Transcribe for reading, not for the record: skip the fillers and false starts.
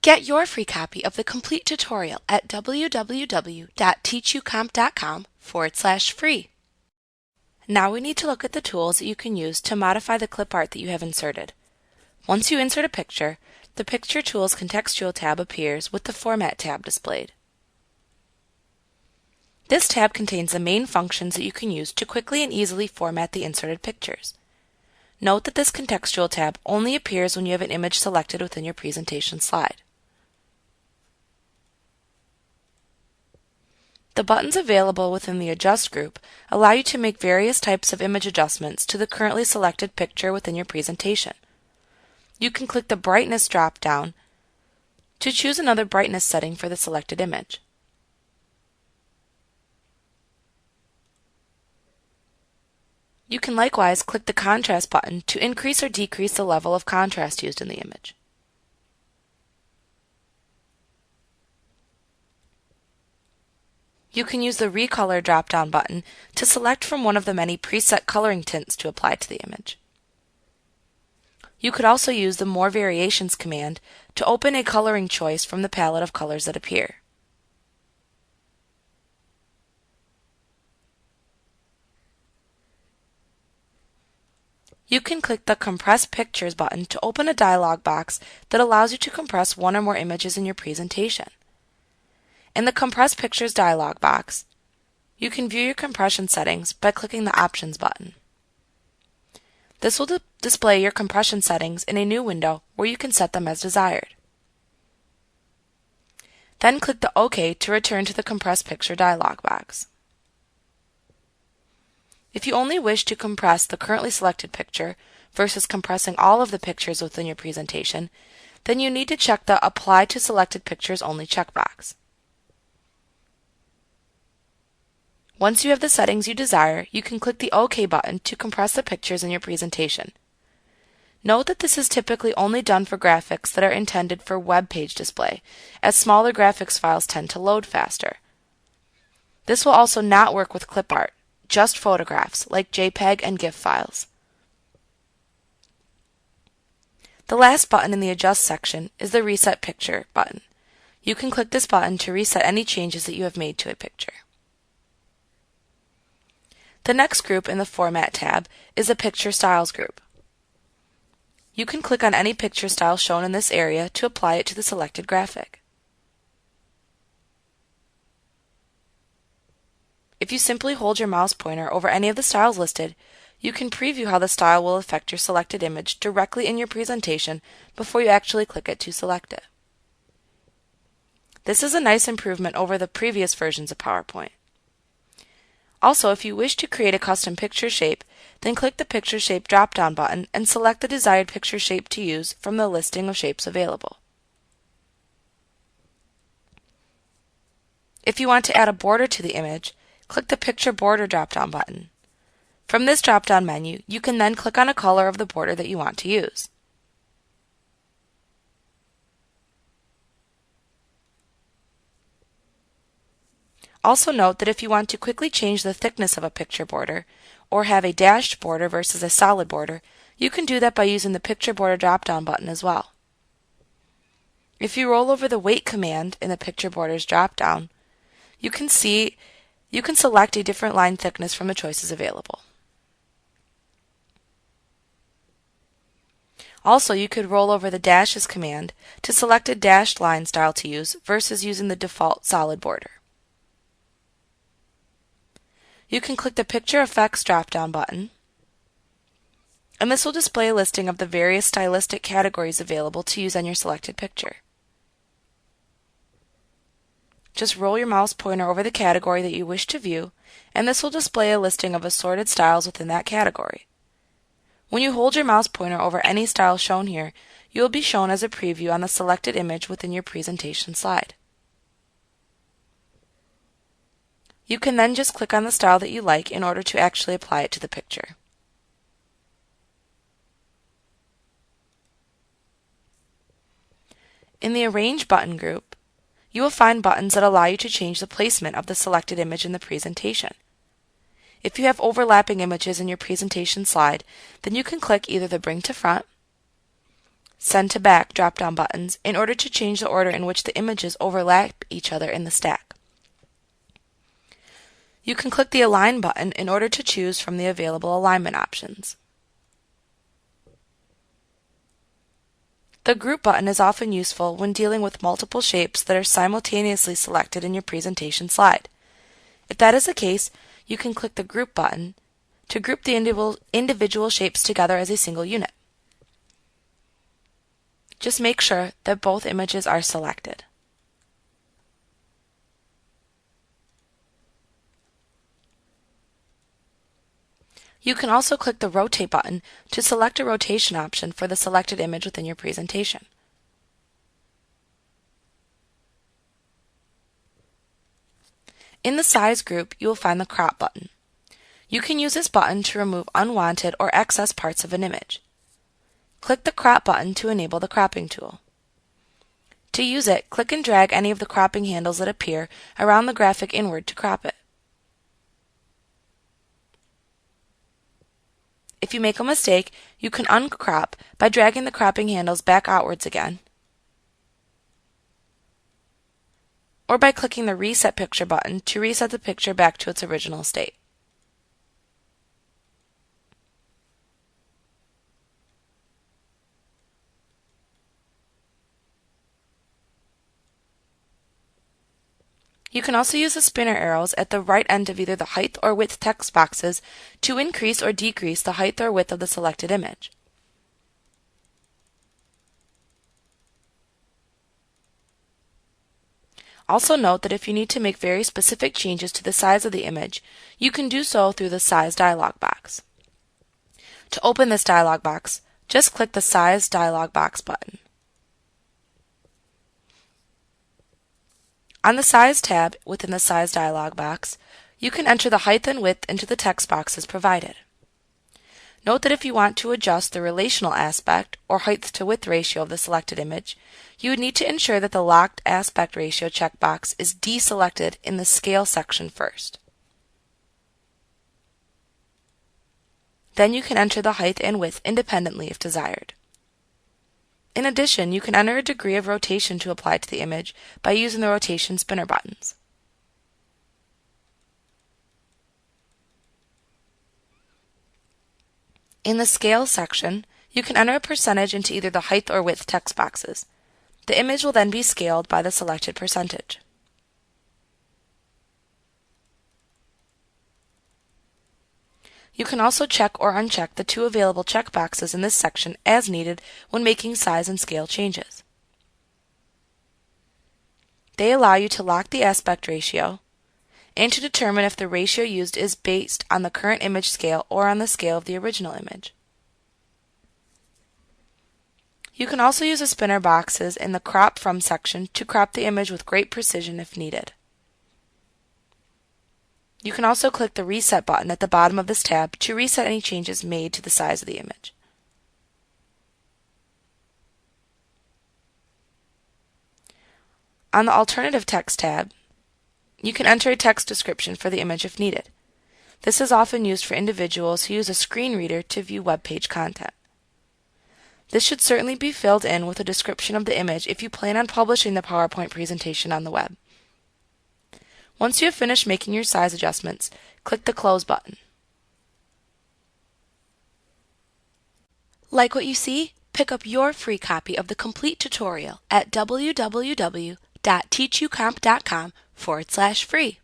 Get your free copy of the complete tutorial at www.teachucomp.com/free. Now we need to look at the tools that you can use to modify the clip art that you have inserted. Once you insert a picture, the Picture Tools contextual tab appears with the Format tab displayed. This tab contains the main functions that you can use to quickly and easily format the inserted pictures. Note that this contextual tab only appears when you have an image selected within your presentation slide. The buttons available within the Adjust group allow you to make various types of image adjustments to the currently selected picture within your presentation. You can click the Brightness drop-down to choose another brightness setting for the selected image. You can likewise click the Contrast button to increase or decrease the level of contrast used in the image. You can use the Recolor drop-down button to select from one of the many preset coloring tints to apply to the image. You could also use the More Variations command to open a coloring choice from the palette of colors that appear. You can click the Compress Pictures button to open a dialog box that allows you to compress one or more images in your presentation. In the Compress Pictures dialog box, you can view your compression settings by clicking the Options button. This will display your compression settings in a new window where you can set them as desired. Then click the OK to return to the Compress Picture dialog box. If you only wish to compress the currently selected picture versus compressing all of the pictures within your presentation, then you need to check the Apply to Selected Pictures Only checkbox. Once you have the settings you desire, you can click the OK button to compress the pictures in your presentation. Note that this is typically only done for graphics that are intended for web page display, as smaller graphics files tend to load faster. This will also not work with clip art, just photographs like JPEG and GIF files. The last button in the Adjust section is the Reset Picture button. You can click this button to reset any changes that you have made to a picture. The next group in the Format tab is the Picture Styles group. You can click on any picture style shown in this area to apply it to the selected graphic. If you simply hold your mouse pointer over any of the styles listed, you can preview how the style will affect your selected image directly in your presentation before you actually click it to select it. This is a nice improvement over the previous versions of PowerPoint. Also, if you wish to create a custom picture shape, then click the Picture Shape drop-down button and select the desired picture shape to use from the listing of shapes available. If you want to add a border to the image, click the Picture Border drop-down button. From this drop-down menu, you can then click on a color of the border that you want to use. Also note that if you want to quickly change the thickness of a picture border, or have a dashed border versus a solid border, you can do that by using the Picture Border drop-down button as well. If you roll over the Weight command in the Picture Borders drop-down, you can select a different line thickness from the choices available. Also, you could roll over the Dashes command to select a dashed line style to use versus using the default solid border. You can click the Picture Effects drop-down button, and this will display a listing of the various stylistic categories available to use on your selected picture. Just roll your mouse pointer over the category that you wish to view, and this will display a listing of assorted styles within that category. When you hold your mouse pointer over any style shown here, you will be shown as a preview on the selected image within your presentation slide. You can then just click on the style that you like in order to actually apply it to the picture. In the Arrange button group, you will find buttons that allow you to change the placement of the selected image in the presentation. If you have overlapping images in your presentation slide, then you can click either the Bring to Front, Send to Back drop-down buttons in order to change the order in which the images overlap each other in the stack. You can click the Align button in order to choose from the available alignment options. The Group button is often useful when dealing with multiple shapes that are simultaneously selected in your presentation slide. If that is the case, you can click the Group button to group the individual shapes together as a single unit. Just make sure that both images are selected. You can also click the Rotate button to select a rotation option for the selected image within your presentation. In the Size group, you will find the Crop button. You can use this button to remove unwanted or excess parts of an image. Click the Crop button to enable the cropping tool. To use it, click and drag any of the cropping handles that appear around the graphic inward to crop it. If you make a mistake, you can uncrop by dragging the cropping handles back outwards again, or by clicking the Reset Picture button to reset the picture back to its original state. You can also use the spinner arrows at the right end of either the height or width text boxes to increase or decrease the height or width of the selected image. Also note that if you need to make very specific changes to the size of the image, you can do so through the Size dialog box. To open this dialog box, just click the Size dialog box button. On the Size tab within the Size dialog box, you can enter the height and width into the text boxes provided. Note that if you want to adjust the relational aspect or height to width ratio of the selected image, you would need to ensure that the locked aspect ratio checkbox is deselected in the Scale section first. Then you can enter the height and width independently if desired. In addition, you can enter a degree of rotation to apply to the image by using the rotation spinner buttons. In the Scale section, you can enter a percentage into either the height or width text boxes. The image will then be scaled by the selected percentage. You can also check or uncheck the two available checkboxes in this section as needed when making size and scale changes. They allow you to lock the aspect ratio and to determine if the ratio used is based on the current image scale or on the scale of the original image. You can also use the spinner boxes in the Crop From section to crop the image with great precision if needed. You can also click the Reset button at the bottom of this tab to reset any changes made to the size of the image. On the Alternative Text tab, you can enter a text description for the image if needed. This is often used for individuals who use a screen reader to view web page content. This should certainly be filled in with a description of the image if you plan on publishing the PowerPoint presentation on the web. Once you have finished making your size adjustments, click the Close button. Like what you see? Pick up your free copy of the complete tutorial at www.teachucomp.com/free.